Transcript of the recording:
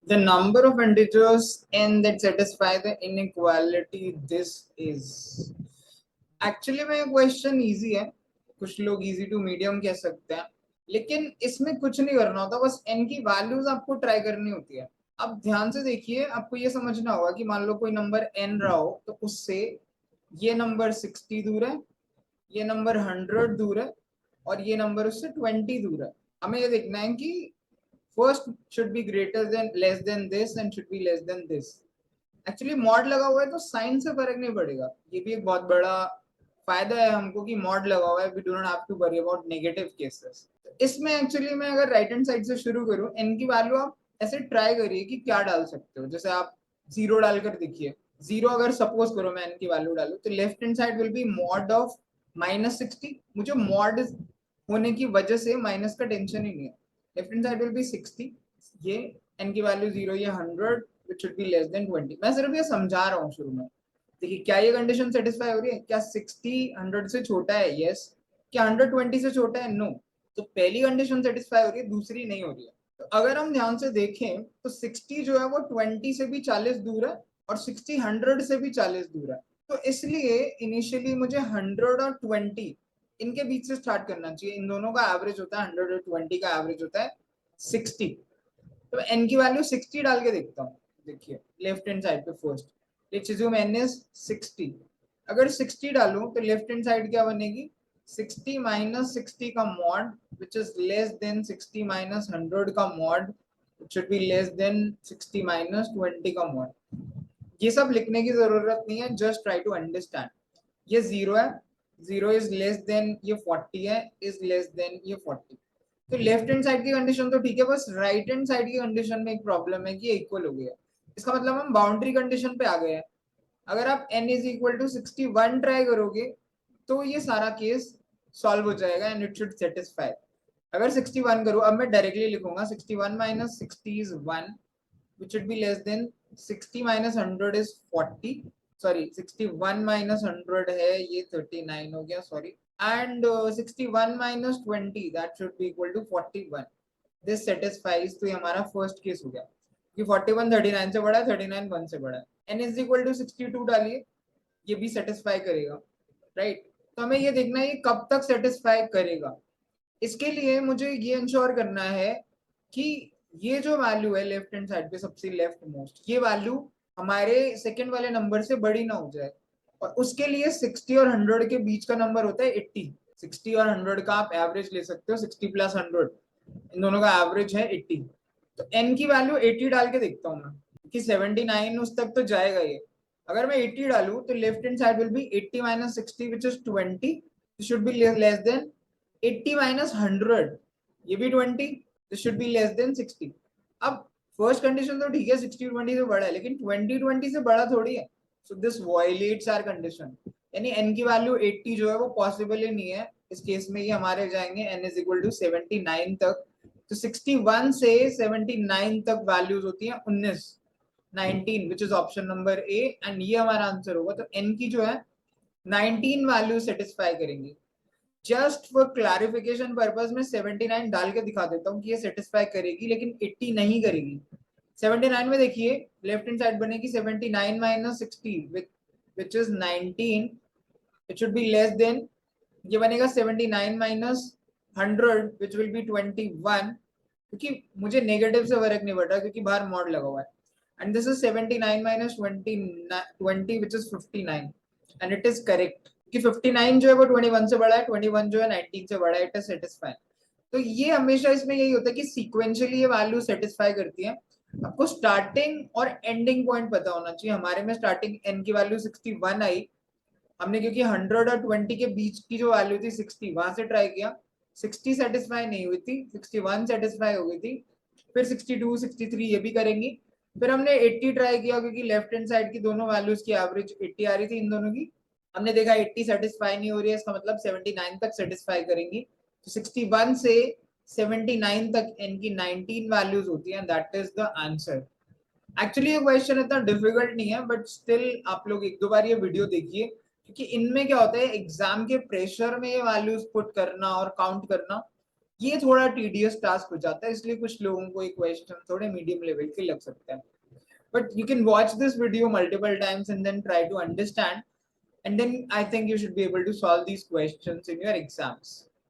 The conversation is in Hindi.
The number of integers n that satisfy the inequality this is. Actually में क्वेश्चन इजी है, कुछ लोग इजी टू मीडियम कह सकते हैं, लेकिन इसमें कुछ नहीं करना होता, बस n की वैल्यूज आपको ट्राई करनी होती है। अब ध्यान से देखिए, आपको ये समझना होगा कि मान लो कोई नंबर n रहा हो तो उससे ये नंबर 60 दूर है, ये नंबर 100 दूर है और ये नंबर उससे 20 दूर है। हमें ये देखना है कि first should be greater than less than this and should be less than this. Actually mod लगा हुआ है तो साइन से फर्क नहीं पड़ेगा, ये भी एक बहुत बड़ा फायदा है हमको कि मॉड लगा हुआ है, we do not have to worry about negative cases. इसमें एक्चुअली मैं अगर राइट हैंड साइड से शुरू करूं, n की वैल्यू आप ऐसे ट्राई करिए कि क्या डाल सकते हो। जैसे आप जीरो डालकर देखिए, जीरो अगर सपोज करो मैं n की वैल्यू डालू तो left hand side will be mod of -60। मुझे मॉड होने की वजह से माइनस का टेंशन ही नहीं है। Left hand side will be 60, ये n की वैल्यू 0, ये 100 which should be less than 20। मैं सिर्फ ये समझा रहा हूँ शुरू में। देखिए क्या ये कंडीशन सेटिस्फाई हो रही है, क्या 60 100 से छोटा है, यस। क्या 100 20 से छोटा है, नो। तो पहली कंडीशन सेटिस्फाई हो रही है, दूसरी नहीं हो रही है। तो अगर हम ध्यान से देखें तो 60 जो है वो 20 से भी 40 दूर है और 60 100 से भी 40 दूर है। तो इसलिए इनिशियली मुझे 100 और 20 इनके बीच से स्टार्ट करना चाहिए। इन दोनों का एवरेज होता है 100 और 20 का एवरेज होता है 60। तो n की वैल्यू 60 डाल के देखता हूँ। देखिए लेफ्ट हैंड साइड पे first let's assume n is 60। अगर 60 डालूं तो लेफ्ट हैंड साइड क्या बनेगी, 60 माइनस 60 का mod which is less than 60 minus 100 का mod it should be less than 60 minus 20 का मॉड। ये सब लिखने की जरूरत नहीं है, जस्ट ट्राई टू अंडरस्टैंड। ये जीरो है, जीरो इज लेस देन ये 40 है, इज लेस देन ये 40। तो लेफ्ट हैंड साइड की कंडीशन तो ठीक है, बस राइट हैंड साइड की कंडीशन में एक प्रॉब्लम है कि इक्वल हो गया। इसका मतलब हम बाउंड्री कंडीशन पे आ गए हैं। अगर आप n is equal to 61 try करोगे तो ये सारा केस सॉल्व हो जाएगा एंड इट शुड सेटिस्फाई। अगर 61 करूं, अब मैं डायरेक्टली लिखूंगा 61 minus 60 is 1 which should be less than 60 minus 100 is 40। Sorry 61 minus 100 है, ये 39 हो गया, sorry. And 61 minus 20 that should be equal to 41। This satisfies. तो ये हमारा फर्स्ट केस हो गया कि 41 39 से बड़ा है, 39 1 से बड़ा है। n इज इक्वल टू 62 डालिए, ये भी सेटिस्फाई करेगा, राइट। तो हमें ये देखना है ये कब तक सेटिस्फाई करेगा। इसके लिए मुझे ये इंश्योर करना है कि ये जो वैल्यू है लेफ्ट हैंड साइड पे सबसे लेफ्ट मोस्ट, ये वैल्यू हमारे सेकंड वाले नंबर से बड़ी ना हो जाए। और उसके लिए 60 और 100 के बीच का नंबर होता है 80। 60 और 100 का आप एवरेज ले सकते हो, 60 प्लस 100 इन दोनों का एवरेज है 80। तो n की वैल्यू 80 डाल के देखता हूँ मैं कि 79 उस तक तो जाएगा ये। अगर मैं 80 डालू तो left hand side will be 80 minus 60 which is 20, should be less than 80 minus 100, ये भी 20, this should be less than 60। अब फर्स्ट कंडीशन तो ठीक है 60 20 से बड़ा है, लेकिन 20 20 से बड़ा थोड़ी है। So this violates our condition. यानी n की वैल्यू 80 जो है वो पॉसिबल ही नहीं है। इस केस में ये हमारे जाएंगे n इज इक्वल टू 79 तक। तो 61 से 79 तक वैल्यूज होती हैं 19 19 which is option number A and ये हमारा आंसर होगा। तो n की जो है 19 वैल्यू सेटिस्फाई करेंगी। जस्ट फॉर क्लैरिफिकेशन पर्पस में 79 डाल के दिखा देता हूँ कि ये सेटिस्फाई करेगी, लेकिन 80 नहीं करेगी। 79 में देखिए लेफ्ट हैंड साइड बनेगी 79 minus 60 which is 19, it should be less than, ये बनेगा 79 माइनस 100 विच विल बी 21, क्योंकि मुझे नेगेटिव से फर्क नहीं पड़ रहा क्योंकि बाहर मॉड लगा हुआ है। And this is 79 minus 20 which is 59 and it is correct कि 59 जो है वो 21 से बड़ा है, 21 जो है 19 से बड़ा है, इट इज सेटिस्फाई। तो ये हमेशा इसमें यही होता है कि सीक्वेंशियली ये वैल्यू सेटिस्फाई करती है। आपको स्टार्टिंग और एंडिंग पॉइंट पता होना चाहिए। हमारे में स्टार्टिंग n की वैल्यू 61 आई, हमने क्योंकि 100 और 20 के बीच की जो वैल्यू थी 60 वहां से ट्राई किया, 60 सेटिस्फाई नहीं हुई थी, 61 सेटिस्फाई हो गई थी, फिर 62 63 ये भी करेंगी। फिर हमने 80 ट्राई किया क्योंकि लेफ्ट हैंड साइड की दोनों वैल्यूज की एवरेज 80 आ रही थी इन दोनों की। हमने देखा 80 सेटिस्फाई नहीं हो रही है, इसका मतलब 79 तक सेटिस्फाई करेंगी। तो 61 से 79 तक इनकी 19 वैल्यूज होती हैं, that is the answer. Actually ये क्वेश्चन इतना डिफिकल्ट नहीं है, बट स्टिल आप लोग एक दो बार ये वीडियो देखिए, क्योंकि इनमें क्या होता है एग्जाम के प्रेशर में ये वैल्यूज पुट करना और काउंट करना ये थोड़ा टीडियस टास्क हो जाता है, इसलिए कुछ लोगों को ये क्वेश्चन थोड़े मीडियम लेवल के लग सकते हैं. But you can watch this video multiple times and then try to understand, and then I think you should be able to solve these questions in your exams.